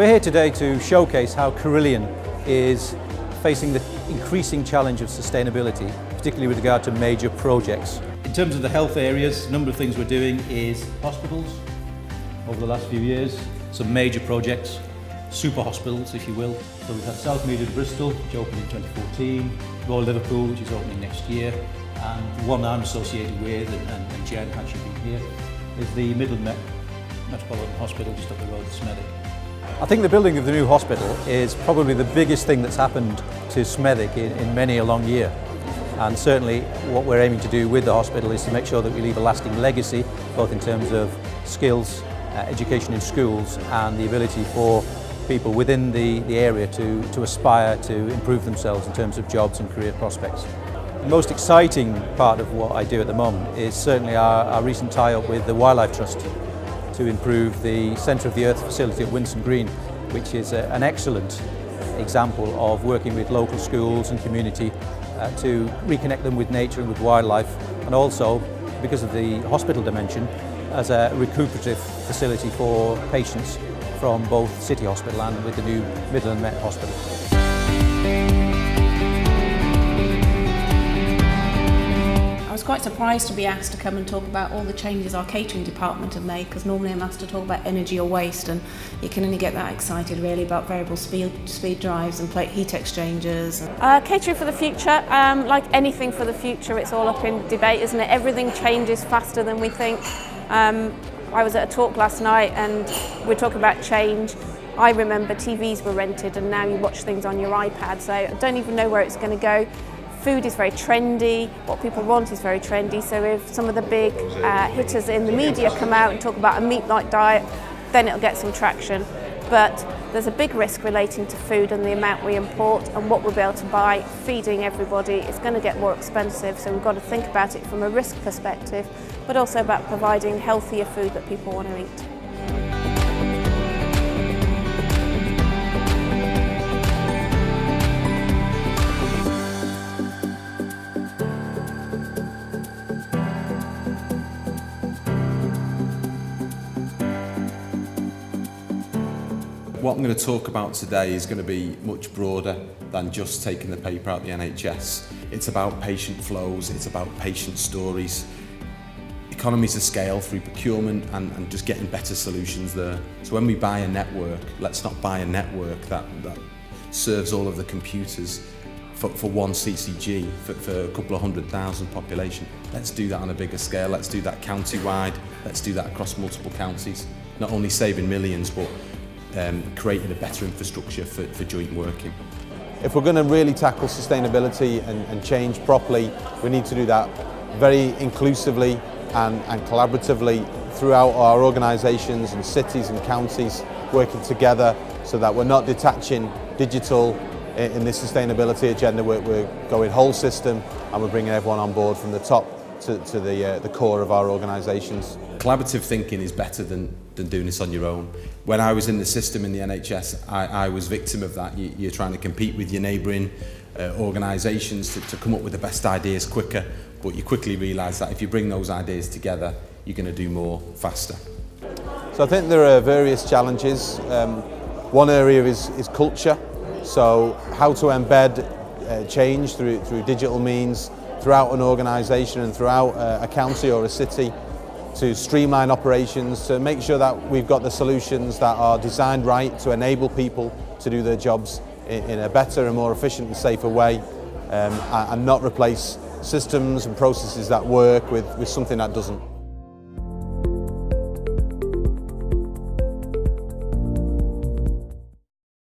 We're here today to showcase how Carillion is facing the increasing challenge of sustainability, particularly with regard to major projects. In terms of the health areas, a number of things we're doing is hospitals over the last few years, some major projects, super hospitals if you will. So we've had Southmead in Bristol, which opened in 2014, Royal Liverpool, which is opening next year, and one I'm associated with, and Jen actually been here, is the Midland Metropolitan Hospital just up the road at Smethwick. I think the building of the new hospital is probably the biggest thing that's happened to Smethwick in many a long year. And certainly what we're aiming to do with the hospital is to make sure that we leave a lasting legacy, both in terms of skills, education in schools, and the ability for people within the area to aspire to improve themselves in terms of jobs and career prospects. The most exciting part of what I do at the moment is certainly our recent tie-up with the Wildlife Trust to improve the Centre of the Earth facility at Winson Green, which is an excellent example of working with local schools and community to reconnect them with nature and with wildlife, and also, because of the hospital dimension, as a recuperative facility for patients from both City Hospital and with the new Midland Met Hospital. I was quite surprised to be asked to come and talk about all the changes our catering department have made, because normally I'm asked to talk about energy or waste, and you can only get that excited really about variable speed drives and plate heat exchangers. Catering for the future, like anything for the future, it's all up in debate, isn't it? Everything changes faster than we think. I was at a talk last night and we're talking about change. I remember TVs were rented and now you watch things on your iPad, so I don't even know where it's going to go. Food is very trendy, what people want is very trendy, so if some of the big hitters in the media come out and talk about a meat-like diet, then it'll get some traction. But there's a big risk relating to food and the amount we import and what we'll be able to buy. Feeding everybody is going to get more expensive, so we've got to think about it from a risk perspective, but also about providing healthier food that people want to eat. What I'm going to talk about today is going to be much broader than just taking the paper out the NHS. It's about patient flows, it's about patient stories, economies of scale through procurement and just getting better solutions there. So when we buy a network, let's not buy a network that serves all of the computers for one CCG, for a couple of 100,000 population. Let's do that on a bigger scale, let's do that county-wide, let's do that across multiple counties. Not only saving millions, but creating a better infrastructure for joint working. If we're going to really tackle sustainability and change properly, we need to do that very inclusively and collaboratively throughout our organisations and cities and counties, working together so that we're not detaching digital in this sustainability agenda. We're going whole system and we're bringing everyone on board from the top to the core of our organisations. Collaborative thinking is better than doing this on your own. When I was in the system in the NHS, I was victim of that. You're trying to compete with your neighbouring organisations to come up with the best ideas quicker, but you quickly realise that if you bring those ideas together, you're going to do more faster. So I think there are various challenges. One area is culture, so how to embed change through digital means throughout an organisation and throughout a county or a city, to streamline operations, to make sure that we've got the solutions that are designed right to enable people to do their jobs in a better and more efficient and safer way, and not replace systems and processes that work with something that doesn't.